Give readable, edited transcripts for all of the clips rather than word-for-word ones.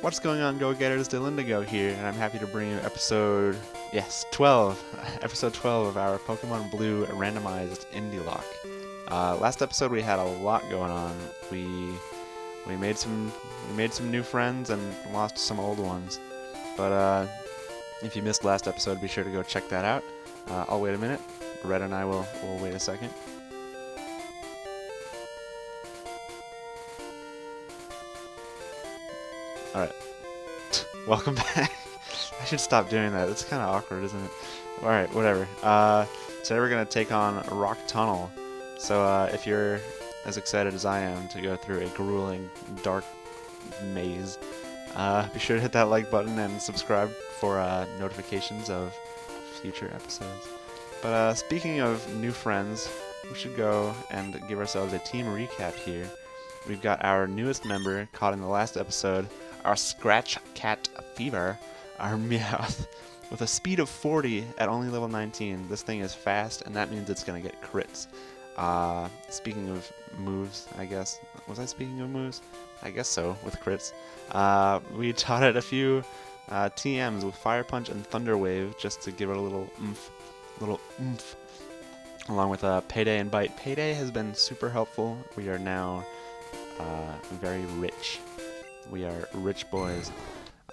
What's going on, go-getters? Dillindigo here, and I'm happy to bring you episode, 12, episode 12 of our Pokemon Blue randomized Indylocke. Last episode we had a lot going on. We made some new friends and lost some old ones. But if you missed last episode, be sure to go check that out. I'll wait a minute. Red and I will wait a second. Alright. Welcome back. I should stop doing that. It's kind of awkward, isn't it? Alright, whatever. Today we're going to take on Rock Tunnel. So if you're as excited as I am to go through a grueling, dark maze, be sure to hit that like button and subscribe for notifications of future episodes. But speaking of new friends, we should go and give ourselves a team recap here. We've got our newest member caught in the last episode, our Scratch Cat Fever, our Meowth, with a speed of 40 at only level 19. This thing is fast, and that means it's going to get crits. Speaking of moves, I guess. Was I speaking of moves? I guess so, with crits. We taught it a few TMs with Fire Punch and Thunder Wave, just to give it a little oomph. Along with Payday and Bite. Payday has been super helpful. We are now very rich. We are rich boys.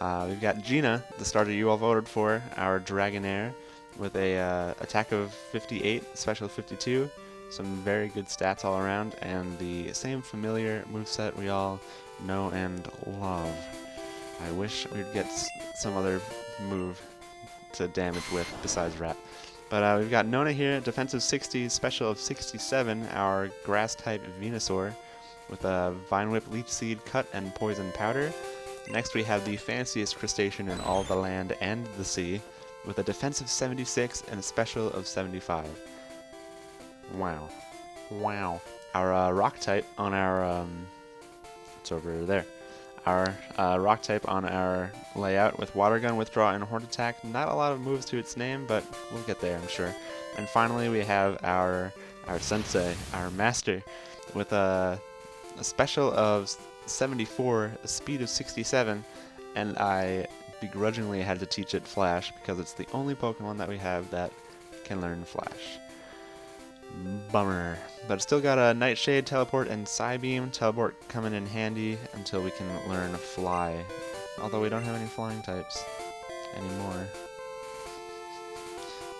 We've got Gina, the starter you all voted for, our Dragonair, with a attack of 58, special 52, some very good stats all around, and the same familiar moveset we all know and love. I wish we'd get some other move to damage with besides Rat. But we've got Nona here, defensive 60, special of 67, our grass-type Venusaur, with a Vine Whip, Leech Seed, Cut, and Poison Powder. Next we have the fanciest crustacean in all the land and the sea, with a defensive 76 and a special of 75. Wow. Wow. Our rock type on our, it's over there. Our rock type on our layout with Water Gun, Withdraw, and Horn Attack. Not a lot of moves to its name, but we'll get there, I'm sure. And finally we have our sensei, our master, with a special of 74, a speed of 67, and I begrudgingly had to teach it Flash because it's the only Pokemon that we have that can learn Flash. Bummer. But it's still got a Nightshade, Teleport, and Psybeam. Teleport coming in handy until we can learn Fly. Although we don't have any flying types anymore.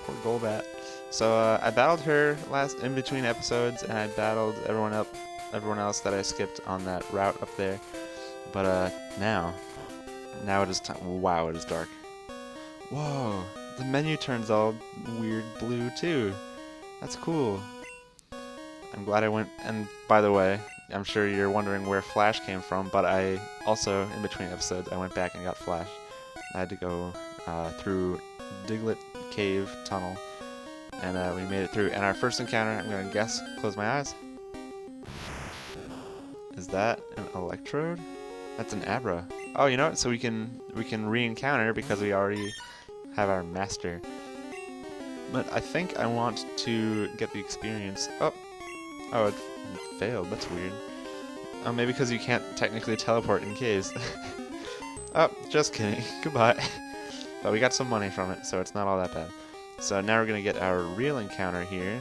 Poor Golbat. So I battled her in between episodes, and I battled everyone else that I skipped on that route up there. But now it is time. Wow, it is dark. Whoa, the menu turns all weird blue too. That's cool. I'm glad I went. And by the way, I'm sure you're wondering where Flash came from, but I also, in between episodes, I went back and got Flash. I had to go through Diglett Cave Tunnel, and we made it through. And our first encounter, I'm gonna guess, close my eyes. Is that an Electrode? That's an Abra. Oh, you know what? So we can re-encounter because we already have our master. But I think I want to get the experience. Oh, it failed. That's weird. Oh, maybe because you can't technically teleport in caves. Oh, just kidding. Goodbye. But we got some money from it, so it's not all that bad. So now we're gonna get our real encounter here.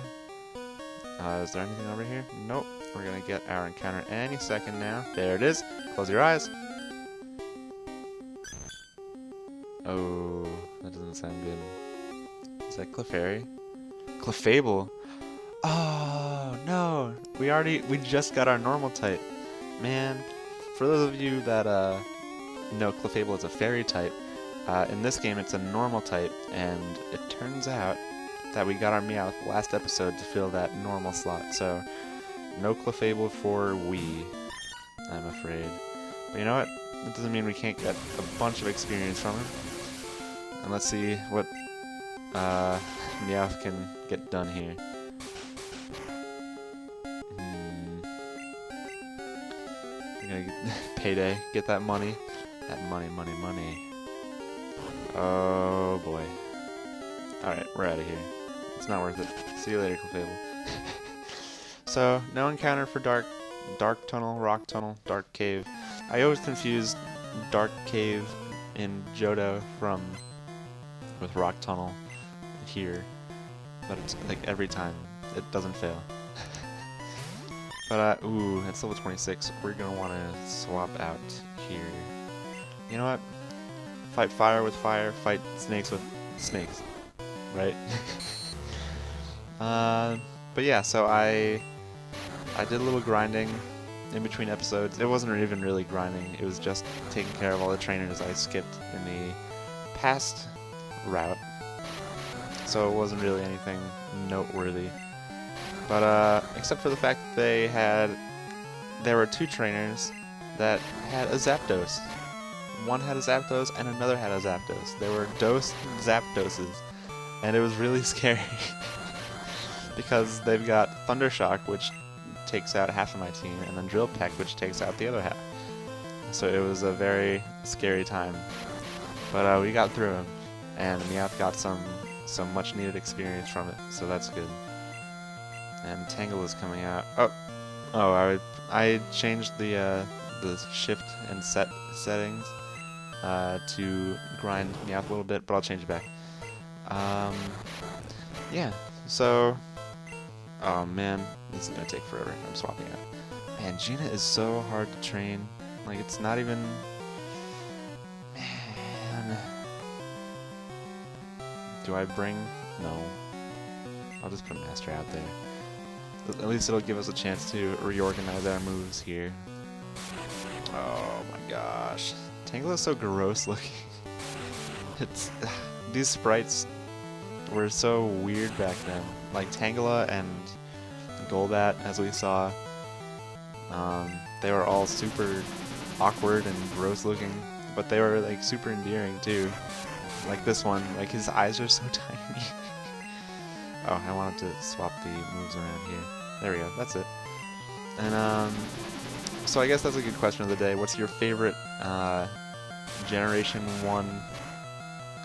Is there anything over here? Nope. We're gonna get our encounter any second now. There it is. Close your eyes. Oh, that doesn't sound good. Is that Clefairy? Clefable. Oh no! We just got our normal type. Man, for those of you that know Clefable is a fairy type, in this game it's a normal type, and it turns out that we got our Meowth last episode to fill that normal slot. So no Clefable for Wii, I'm afraid. But you know what? That doesn't mean we can't get a bunch of experience from him. And let's see what Meowth can get done here. We're gonna get Payday, get that money. That money. Oh boy. Alright, we're out of here. It's not worth it. See you later, Clefable. So, no encounter for Dark Tunnel, Rock Tunnel, Dark Cave. I always confuse Dark Cave in Johto with Rock Tunnel here, but it's like every time it doesn't fail. But ooh, it's level 26. We're gonna want to swap out here. You know what? Fight fire with fire. Fight snakes with snakes. Right? But yeah, so I did a little grinding in between episodes. It wasn't even really grinding. It was just taking care of all the trainers I skipped in the past route. So it wasn't really anything noteworthy. But except for the fact that there were 2 trainers that had a Zapdos. One had a Zapdos and another had a Zapdos. They were Zapdoses, and it was really scary because they've got Thundershock, which takes out half of my team, and then Drill Peck, which takes out the other half. So it was a very scary time. But we got through them, and Meowth got some much needed experience from it, so that's good. And Tangle is coming out. I changed the shift and settings to grind Meowth a little bit, but I'll change it back. Yeah, so oh man, this is gonna take forever. I'm swapping out. Man, Gina is so hard to train. Like, it's not even. Man, do I bring? No. I'll just put Master out there. At least it'll give us a chance to reorganize our moves here. Oh my gosh. Tangle is so gross looking. It's these sprites were so weird back then. Like Tangela and Golbat, as we saw, they were all super awkward and gross looking, but they were like super endearing too. Like this one, like his eyes are so tiny. Oh, I wanted to swap the moves around here. There we go, that's it. And so I guess that's a good question of the day. What's your favorite Generation 1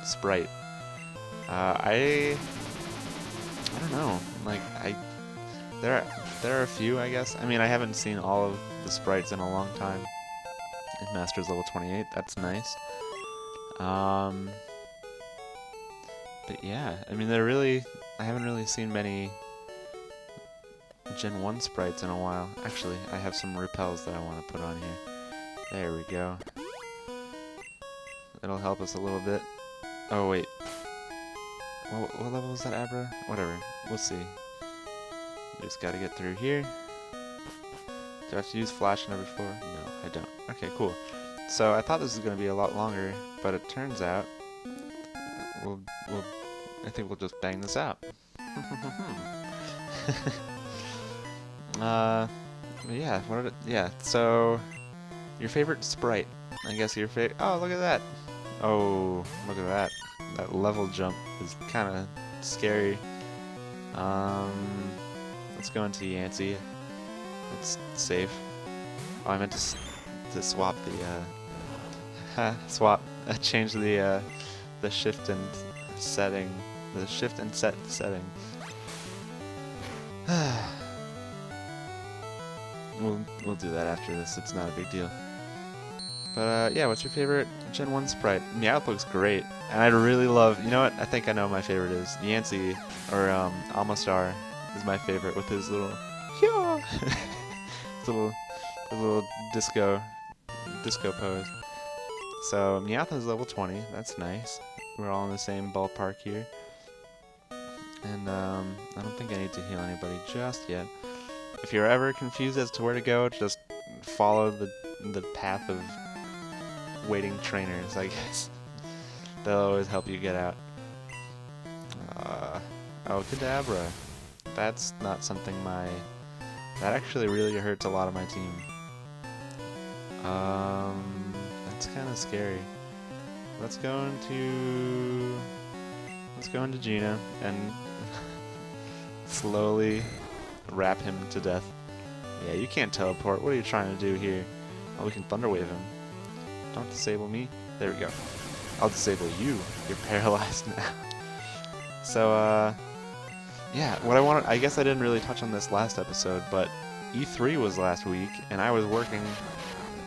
sprite? I don't know. Like there are a few, I guess. I mean, I haven't seen all of the sprites in a long time. And Master's level 28. That's nice. But yeah, I mean, I haven't really seen many Gen 1 sprites in a while. Actually, I have some repels that I want to put on here. There we go. It'll help us a little bit. Oh wait. What level is that Abra? Whatever. We'll see. Just gotta get through here. Do I have to use Flash number 4? No, I don't. Okay, cool. So I thought this was gonna be a lot longer, but it turns out I think we'll just bang this out. Yeah. Yeah. So your favorite sprite? I guess your favorite. Oh, look at that! Oh, look at that! That level jump is kind of scary. Let's go into Yancey. It's safe. Oh, I meant to swap the change the shift and setting, the shift and set setting. We'll do that after this. It's not a big deal. But yeah, what's your favorite Gen 1 sprite? Meowth looks great, and I really love. You know what? I think I know what my favorite is. Yancey or Almastar is my favorite with his little his little disco pose. So Meowth is level 20. That's nice. We're all in the same ballpark here. And I don't think I need to heal anybody just yet. If you're ever confused as to where to go, just follow the path of waiting trainers, I guess. They'll always help you get out. Oh, Kadabra. That's not something that actually really hurts a lot of my team. That's kind of scary. Let's go into Gina and slowly wrap him to death. Yeah, you can't teleport. What are you trying to do here? Oh, we can Thunder Wave him. Don't disable me. There we go. I'll disable you. You're paralyzed now. So, yeah, what I wanted, I guess I didn't really touch on this last episode, but E3 was last week, and I was working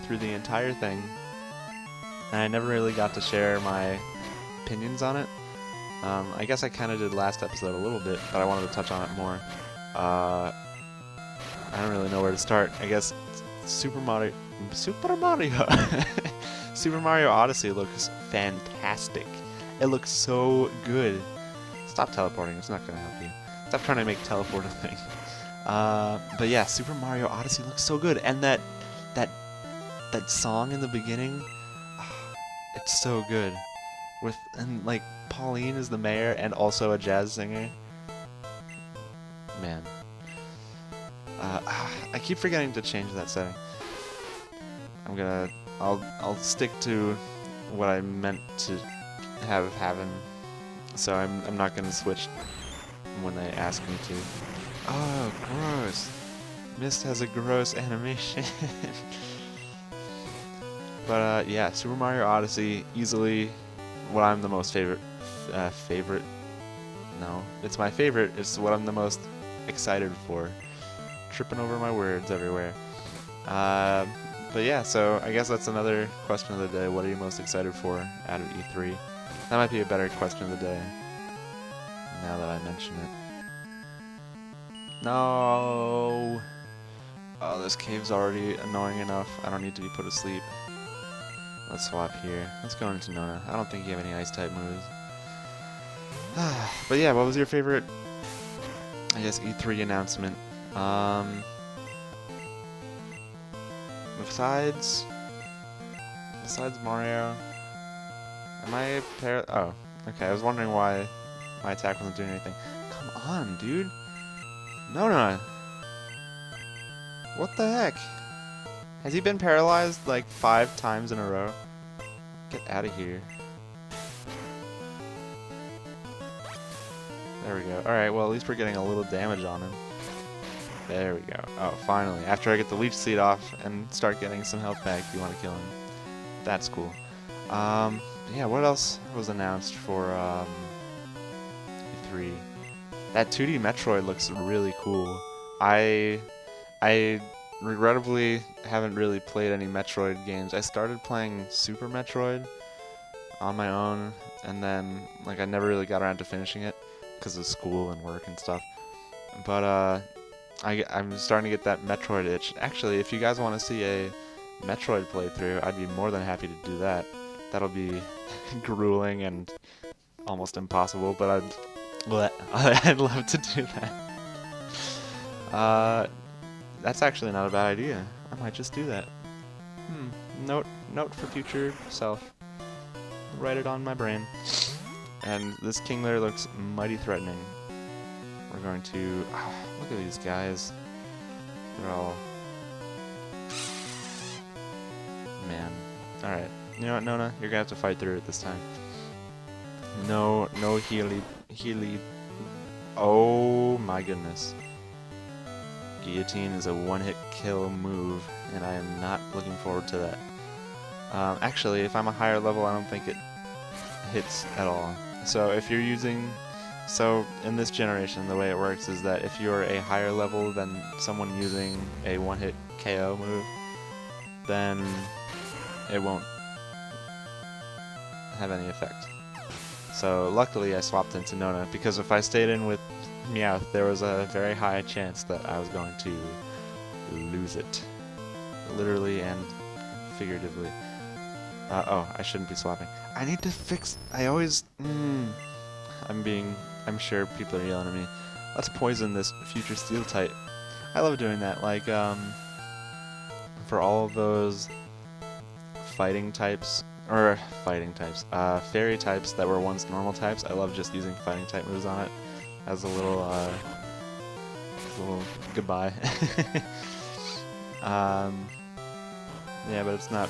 through the entire thing, and I never really got to share my opinions on it. I guess I kind of did last episode a little bit, but I wanted to touch on it more. I don't really know where to start. I guess Super Mario Super Mario Odyssey looks fantastic. It looks so good. Stop teleporting, it's not gonna help you. Stop trying to make teleport a thing. But yeah, Super Mario Odyssey looks so good, and that song in the beginning, it's so good. And like Pauline is the mayor and also a jazz singer. Man, I keep forgetting to change that setting. I'll stick to what I meant to have happen. So I'm not gonna switch when they ask me to. Oh, gross. Mist has a gross animation. But yeah, Super Mario Odyssey, easily what I'm the most favorite. No, it's my favorite. It's what I'm the most excited for. Tripping over my words everywhere. But yeah, so I guess that's another question of the day. What are you most excited for out of E3? That might be a better question of the day, now that I mention it. No! Oh, this cave's already annoying enough. I don't need to be put asleep. Let's swap here. Let's go into Nona. I don't think you have any ice-type moves. But yeah, what was your favorite, I guess, E3 announcement? Besides Mario, am I oh, okay, I was wondering why my attack wasn't doing anything. Come on, dude. No. What the heck? Has he been paralyzed like 5 times in a row? Get out of here. There we go. Alright, well at least we're getting a little damage on him. There we go. Oh, finally. After I get the leech seed off and start getting some health back, you want to kill him. That's cool. Yeah, what else was announced for E3? That 2D Metroid looks really cool. I regrettably haven't really played any Metroid games. I started playing Super Metroid on my own, and then like I never really got around to finishing it because of school and work and stuff. But I'm starting to get that Metroid itch. Actually, if you guys want to see a Metroid playthrough, I'd be more than happy to do that. That'll be grueling and almost impossible, but I'd love to do that. That's actually not a bad idea. I might just do that. Note for future self. Write it on my brain. And this Kingler looks mighty threatening. We're going to... look at these guys. They're all... Man. Alright. You know what, Nona? You're gonna have to fight through it this time. No Healy... Oh my goodness. Guillotine is a one-hit kill move, and I am not looking forward to that. Actually, if I'm a higher level, I don't think it hits at all. So if you're using... So in this generation, the way it works is that if you're a higher level than someone using a one-hit KO move, then it won't have any effect. So luckily I swapped into Nona, because if I stayed in with Meowth, there was a very high chance that I was going to lose it. Literally and figuratively. Oh, I shouldn't be swapping. I need to fix... I always... I'm sure people are yelling at me. Let's poison this future steel type. I love doing that. Like, for all of those fairy types that were once normal types, I love just using fighting type moves on it as a little goodbye. Yeah, but it's not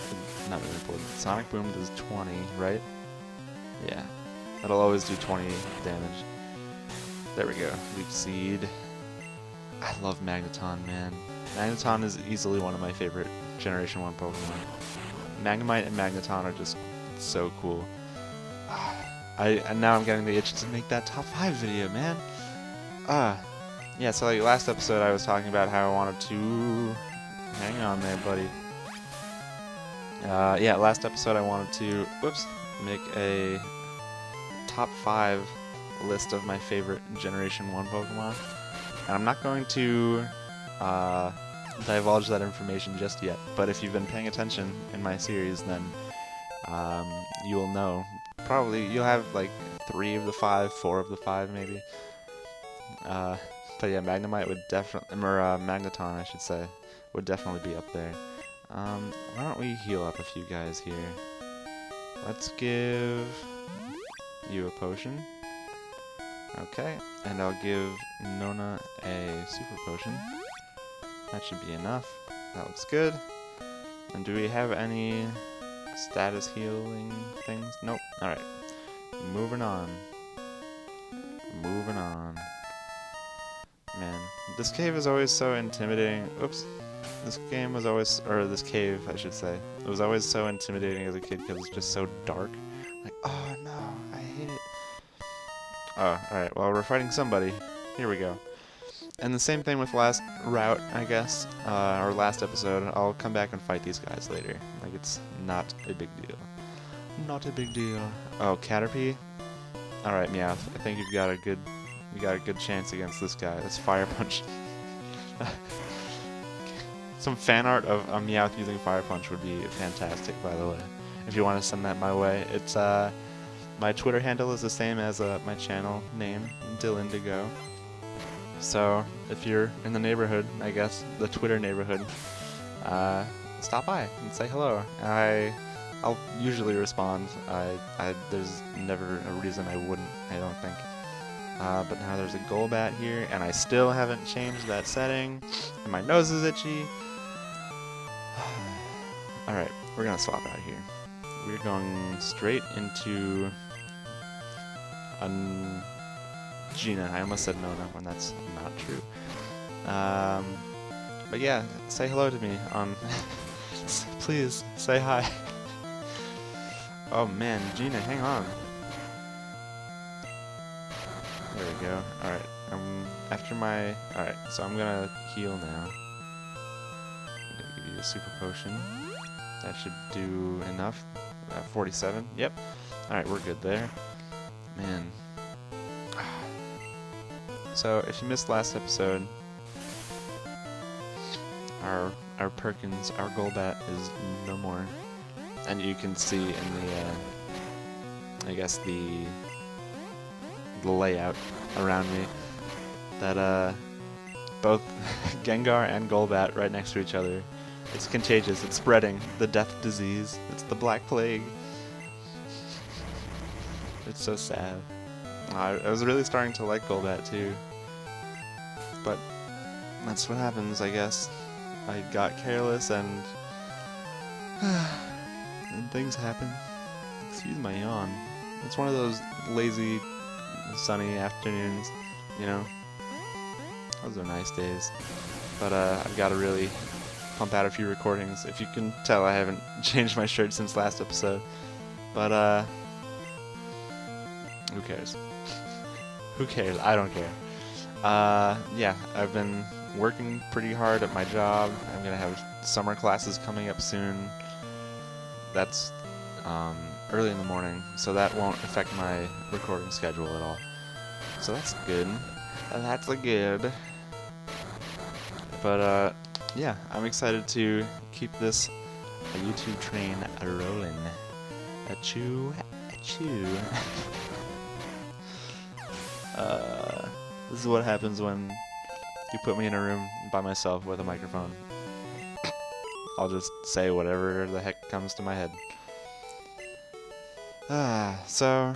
really important. Sonic Boom does 20, right? Yeah. That'll always do 20 damage. There we go. Leaf Seed. I love Magneton, man. Magneton is easily one of my favorite Generation 1 Pokemon. Magnemite and Magneton are just so cool. And now I'm getting the itch to make that top 5 video, man. Yeah, so like last episode I was talking about how I wanted to... Hang on there, buddy. Yeah, last episode I wanted to, whoops, make a top 5 list of my favorite Generation 1 Pokemon. And I'm not going to divulge that information just yet, but if you've been paying attention in my series, then you will know. Probably you'll have like 3 of the 5, 4 of the 5 maybe. But yeah, Magnemite would definitely, or Magneton I should say, would definitely be up there. Why don't we heal up a few guys here? Let's give you a potion. Okay, and I'll give Nona a super potion. That should be enough. That looks good. And do we have any status healing things? Nope. Alright. Moving on. Moving on. Man, this cave is always so intimidating. Oops. This game was always, or this cave, I should say. It was always so intimidating as a kid because it's just so dark. Like, oh no, I hate it. Oh, alright, well, we're fighting somebody. Here we go. And the same thing with last route, I guess, or last episode. I'll come back and fight these guys later. Like, it's not a big deal. Not a big deal. Oh, Caterpie? Alright, Meowth. I think you got a good chance against this guy. Let's Fire Punch. Some fan art of a Meowth using Fire Punch would be fantastic, by the way. If you want to send that my way. It's, my Twitter handle is the same as my channel name, Dillindigo. So, if you're in the neighborhood, I guess, the Twitter neighborhood, stop by and say hello. I'll usually respond. There's never a reason I wouldn't, I don't think. But now there's a Golbat here, and I still haven't changed that setting, and my nose is itchy. Alright, we're gonna swap out here. We're going straight into Gina. I almost said Nona when that's not true. But yeah, say hello to me on... Please, say hi. Oh man, Gina, hang on. There we go. Alright, after my... Alright, so I'm gonna heal now. I'm gonna give you a super potion. That should do enough. 47, yep. Alright, we're good there. Man. So, if you missed last episode, our Perkins, our Golbat is no more. And you can see in the, I guess the layout around me that both Gengar and Golbat right next to each other. It's contagious, it's spreading, the death disease, it's the Black Plague. It's so sad. I was really starting to like Golbat too, but that's what happens, I guess. I got careless and things happen. Excuse my yawn. It's one of those lazy, sunny afternoons, you know. Those are nice days. But I've got to really pump out a few recordings. If you can tell, I haven't changed my shirt since last episode. But who cares? Who cares? I don't care. Yeah, I've been working pretty hard at my job. I'm gonna have summer classes coming up soon. That's early in the morning, so that won't affect my recording schedule at all. So that's good. That's good. But yeah, I'm excited to keep this YouTube train rolling. Achoo, achoo. This is what happens when you put me in a room by myself with a microphone. I'll just say whatever the heck comes to my head. So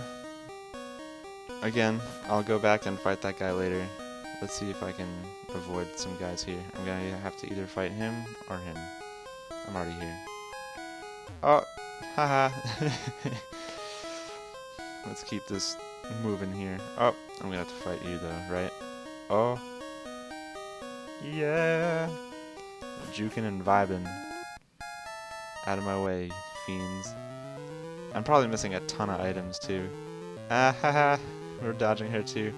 again, I'll go back and fight that guy later. Let's see if I can avoid some guys here. I'm gonna have to either fight him or him. I'm already here. Oh, haha. Let's keep this moving here. Oh, I'm gonna have to fight you though, right? Oh. Yeah. Juking and vibing. Out of my way, fiends. I'm probably missing a ton of items too. Ah, haha. We're dodging her too.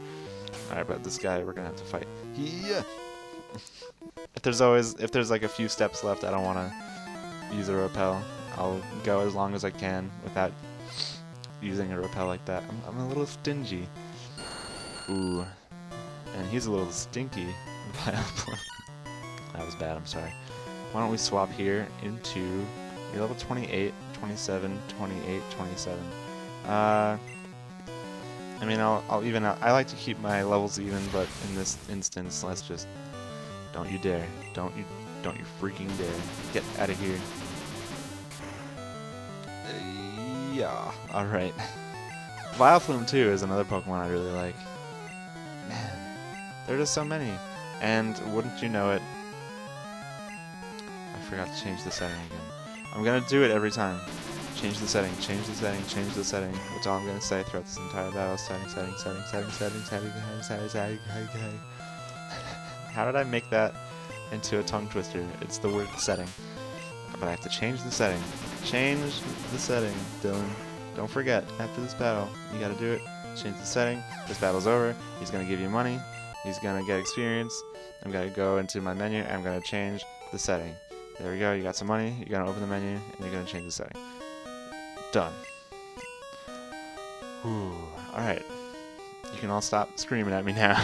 Alright, but this guy we're gonna have to fight. Yeah. If there's like a few steps left, I don't wanna use a repel. I'll go as long as I can without using a repel like that. I'm a little stingy. Ooh. And he's a little stinky. That was bad, I'm sorry. Why don't we swap here into your level 28, 27, 28, 27. I mean, I'll even out. I like to keep my levels even, but in this instance, let's just... Don't you dare. Don't you freaking dare. Get out of here. Yeah. Alright. Vileplume, too, is another Pokemon I really like. Man. There are just so many. And, wouldn't you know it... I forgot to change the setting again. I'm gonna do it every time. Change the setting, change the setting, change the setting. That's all I'm gonna say throughout this entire battle. Setting. How did I make that into a tongue twister? It's the word setting. But I have to change the setting. Change the setting, Dylan. Don't forget, after this battle, you gotta do it. Change the setting. This battle's over. He's gonna give you money. He's gonna get experience. I'm gonna go into my menu and I'm gonna change the setting. There we go, you got some money. You're gonna open the menu and you're gonna change the setting. Done. Whew. Alright. You can all stop screaming at me now.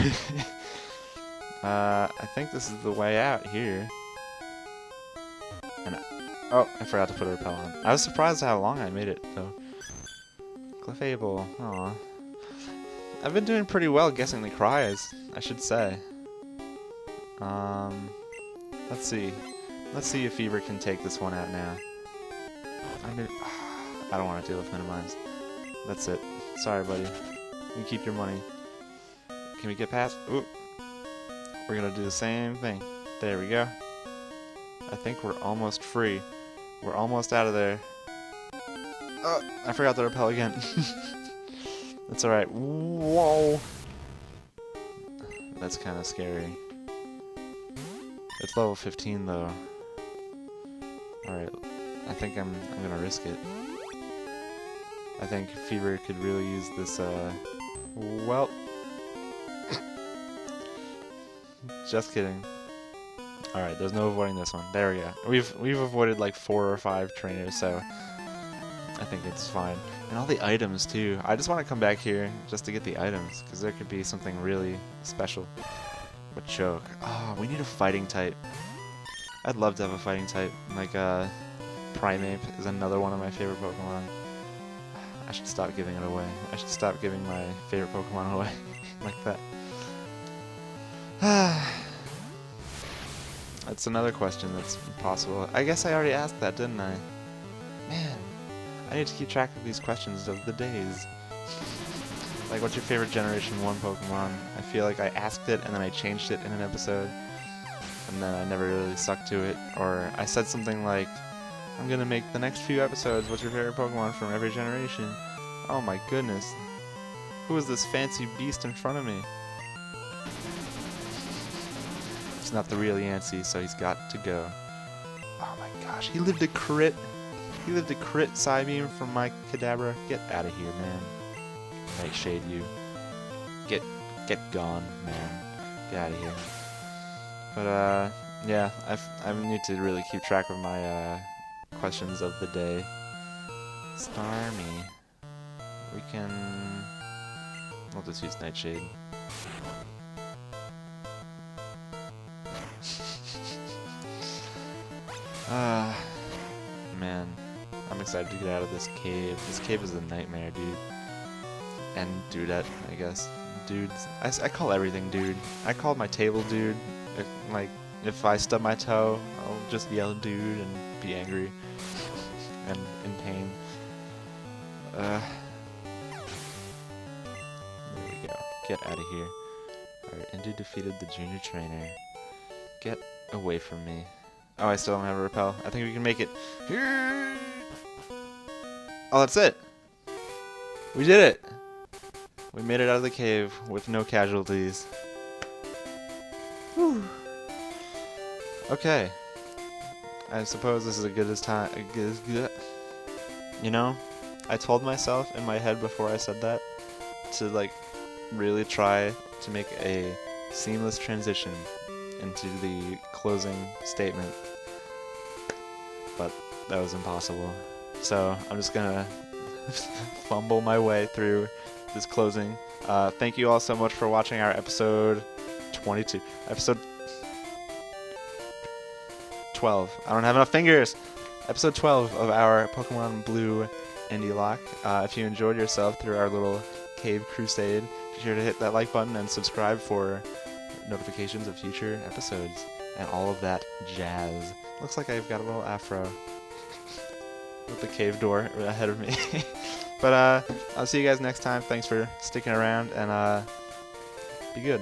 I think this is the way out here. And oh, I forgot to put a repel on. I was surprised at how long I made it, though. Clefable. Aw. I've been doing pretty well guessing the cries, I should say. Let's see. Let's see if Fever can take this one out now. I don't want to deal with Minimize. That's it. Sorry, buddy. You keep your money. Can we get past? Ooh. We're gonna do the same thing. There we go. I think we're almost free. We're almost out of there. Oh, I forgot to repel again. That's alright. Whoa. That's kind of scary. It's level 15 though. Alright. I think I'm gonna risk it. I think Fever could really use this, well... Just kidding. Alright, there's no avoiding this one. There we go. We've avoided like 4 or 5 trainers, so... I think it's fine. And all the items, too. I just want to come back here just to get the items, because there could be something really special. But choke. Oh, we need a fighting type. I'd love to have a fighting type. Like, Primeape is another one of my favorite Pokemon. I should stop giving it away. I should stop giving my favorite Pokemon away like that. That's another question that's possible. I guess I already asked that, didn't I? Man, I need to keep track of these questions of the days. Like, what's your favorite Generation 1 Pokemon? I feel like I asked it and then I changed it in an episode. And then I never really stuck to it. Or I said something like, I'm gonna make the next few episodes what's your favorite Pokemon from every generation. Oh my goodness. Who is this fancy beast in front of me? He's not the real Yancey, so he's got to go. Oh my gosh, he lived a crit. He lived a crit Psybeam from my Kadabra. Get out of here, man. Nightshade, you. Get gone, man. Get out of here. But, yeah, I need to really keep track of my, questions of the day. Starmie. We can... We'll just use Nightshade. Man. I'm excited to get out of this cave. This cave is a nightmare, dude. And dudette, I guess. Dudes. I call everything dude. I call my table dude. If I stub my toe, I'll just yell dude and be angry. And in pain. There we go. Get out of here. Alright, Indy defeated the junior trainer. Get away from me. Oh, I still don't have a repel. I think we can make it. Oh, that's it! We did it! We made it out of the cave with no casualties. Whew. Okay. I suppose this is as good as time. You know, I told myself in my head before I said that to like really try to make a seamless transition into the closing statement, but that was impossible. So I'm just gonna fumble my way through this closing. Thank you all so much for watching our episode 22. Episode 12. I don't have enough fingers. Episode 12 of our Pokemon Blue Indylocke. If you enjoyed yourself through our little cave crusade, be sure to hit that like button and subscribe for notifications of future episodes and all of that jazz. Looks like I've got a little afro with the cave door ahead of me. But I'll see you guys next time. Thanks for sticking around, and be good.